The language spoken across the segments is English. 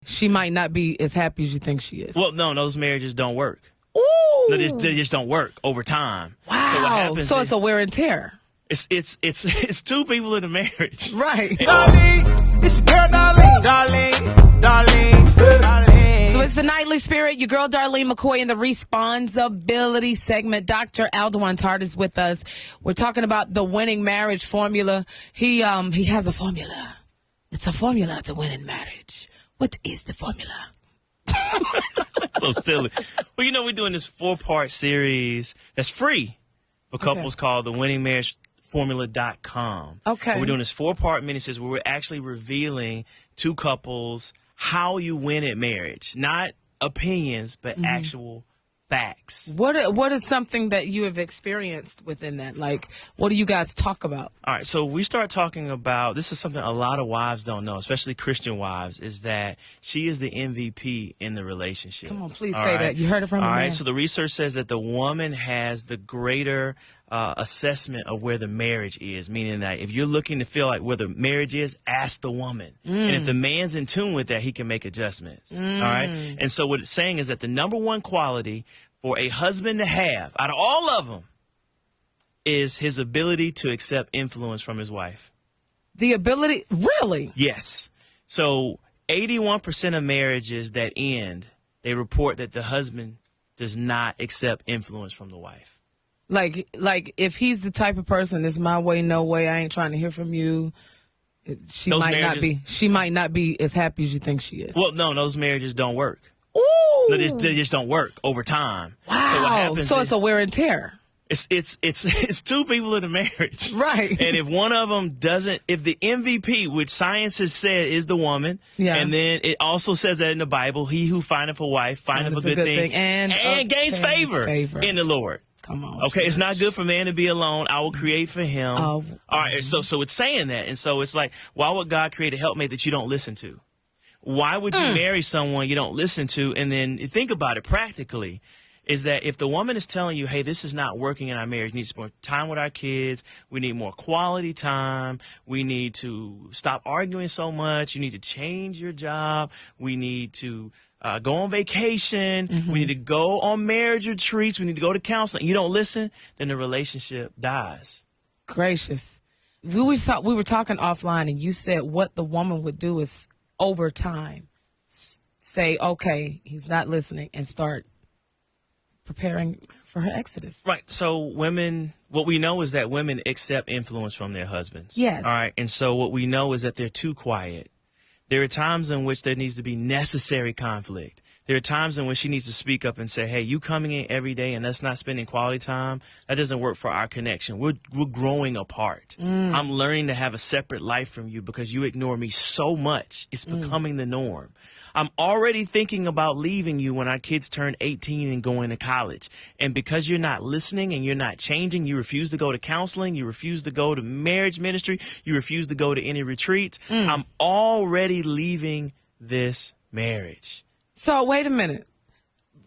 she might not be as happy as you think she is. Well, no, those marriages don't work. Ooh. No, they just don't work over time. Wow. So what happens? So it's a wear and tear. It's two people in a marriage. Right. Darling, it's your girl, darling. So it's the Nightly Spirit, your girl Darlene McCoy in the responsibility segment. Dr. Aldewan Tartt is with us. We're talking about the winning marriage formula. He has a formula. It's a formula to win in marriage. What is the formula? So silly. Well, we're doing this 4-part series that's free for couples called the winningmarriageformula.com. Okay. And we're doing this 4-part miniseries where we're actually revealing to couples how you win at marriage. Not opinions, but actual facts. What is something that you have experienced within that? Like, what do you guys talk about? All right, so we start talking about, this is something a lot of wives don't know, especially Christian wives, is that she is the MVP in the relationship. Come on, please say that. You heard it from a man. All right, so the research says that the woman has the greater assessment of where the marriage is, meaning that if you're looking to feel like where the marriage is, ask the woman. And if the man's in tune with that, he can make adjustments. All right? And so what it's saying is that the number one quality for a husband to have, out of all of them, is his ability to accept influence from his wife. The ability, really? Yes. So 81% of marriages that end, they report that the husband does not accept influence from the wife. Like if he's the type of person, it's my way, no way, I ain't trying to hear from you. She might not be as happy as you think she is. Well, no, those marriages don't work. Ooh. No, they just don't work over time. Wow. So what happens? So it's a wear and tear. It's two people in a marriage. Right. And if one of them doesn't, if the MVP, which science has said is the woman, and then it also says that in the Bible, he who findeth a wife findeth a good thing and gains favor in the Lord. Come on. Okay, church. It's not good for man to be alone. I will create for him. Oh. All right, so it's saying that. And so it's like, why would God create a helpmate that you don't listen to? Why would you marry someone you don't listen to? And then think about it practically, is that if the woman is telling you, hey, this is not working in our marriage, we need to spend time with our kids, we need more quality time, we need to stop arguing so much, you need to change your job, we need to go on vacation, we need to go on marriage retreats, we need to go to counseling. You don't listen, then the relationship dies. Gracious. We were talking offline, and you said what the woman would do is over time say, okay, he's not listening, and start preparing for her exodus. Right. So women, what we know is that women accept influence from their husbands. Yes. All right. And so what we know is that they're too quiet. There are times in which there needs to be necessary conflict. There are times in which she needs to speak up and say, hey, you coming in every day and us not spending quality time, that doesn't work for our connection. We're growing apart. I'm learning to have a separate life from you because you ignore me so much. It's becoming the norm. I'm already thinking about leaving you when our kids turn 18 and going to college. And because you're not listening and you're not changing, you refuse to go to counseling, you refuse to go to marriage ministry, you refuse to go to any retreats. I'm already leaving this marriage. So wait a minute.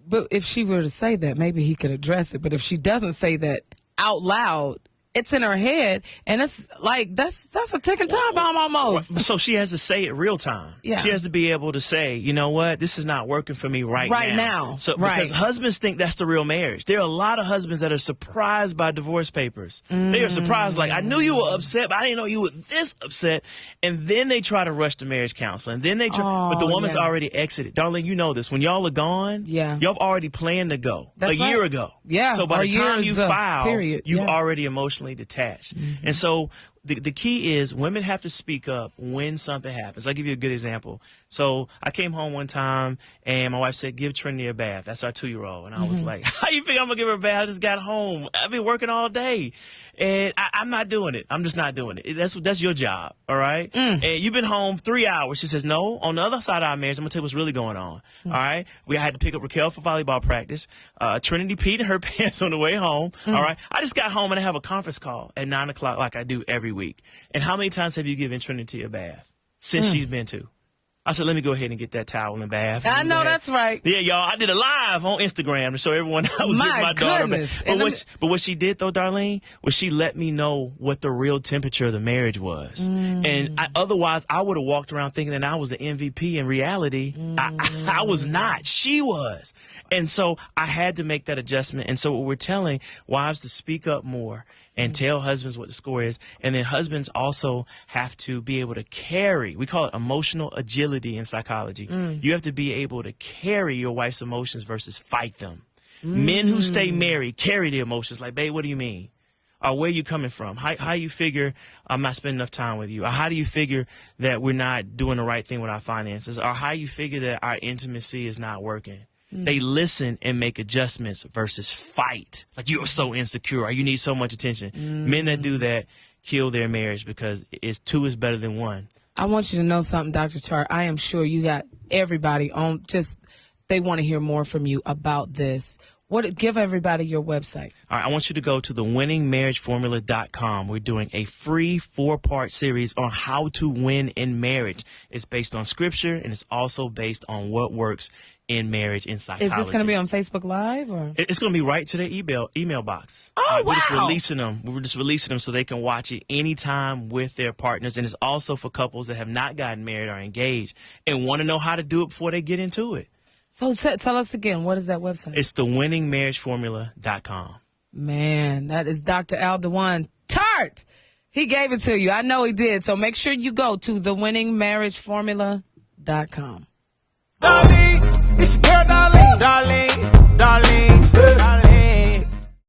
But if she were to say that, maybe he could address it. But if she doesn't say that out loud, it's in her head, and it's like that's a ticking time bomb almost. So she has to say it real time. Yeah. She has to be able to say, you know what, this is not working for me right now. So because husbands think that's the real marriage. There are a lot of husbands that are surprised by divorce papers. They are surprised, like, I knew you were upset, but I didn't know you were this upset. And then they try to rush to marriage counseling. Then they try, but the woman's already exited. Darling, you know this. When y'all are gone, y'all have already planned to go a year ago. Yeah. So by the time you file, you've already emotionally detached. And so the key is women have to speak up when something happens. I'll give you a good example. So I came home one time and my wife said, give Trinity a bath. That's our 2-year-old. And I was like, how you think I'm going to give her a bath? I just got home. I've been working all day. And I'm not doing it. I'm just not doing it. That's your job. All right. And you've been home 3 hours. She says, no, on the other side of our marriage, I'm going to tell you what's really going on. All right. We had to pick up Raquel for volleyball practice. Trinity peed in her pants on the way home. All right. I just got home and I have a conference call at 9 o'clock like I do every week. And how many times have you given Trinity a bath since she's been 2? I said, let me go ahead and get that towel in the bath. I know that's right. Yeah, y'all. I did a live on Instagram to show everyone I was getting my daughter bath. But what she did, though, Darlene, was she let me know what the real temperature of the marriage was. And otherwise, I would have walked around thinking that I was the MVP. In reality, I was not. She was. And so I had to make that adjustment. And so what we're telling wives to speak up more and tell husbands what the score is. And then husbands also have to be able to carry. We call it emotional agility in psychology. You have to be able to carry your wife's emotions versus fight them. Men who stay married carry the emotions. Like, babe, what do you mean? Or where you coming from? How you figure I'm not spending enough time with you? Or how do you figure that we're not doing the right thing with our finances? Or how you figure that our intimacy is not working? They listen and make adjustments versus fight. Like, you're so insecure or you need so much attention. Men that do that kill their marriage because two is better than one. I want you to know something, Dr. Tartt. I am sure you got everybody on they want to hear more from you about this. Give everybody your website. All right, I want you to go to thewinningmarriageformula.com. We're doing a free 4-part series on how to win in marriage. It's based on scripture, and it's also based on what works in marriage in psychology. Is this going to be on Facebook Live? Or? It's going to be right to their email box. Oh, wow. We're just releasing them. We're just releasing them so they can watch it anytime with their partners. And it's also for couples that have not gotten married or engaged and want to know how to do it before they get into it. So tell us again, what is that website? It's thewinningmarriageformula.com. Man, that is Dr. Aldewan Tartt. He gave it to you. I know he did. So make sure you go to thewinningmarriageformula.com. Darling, it's your girl, darling, darling, darling, darling.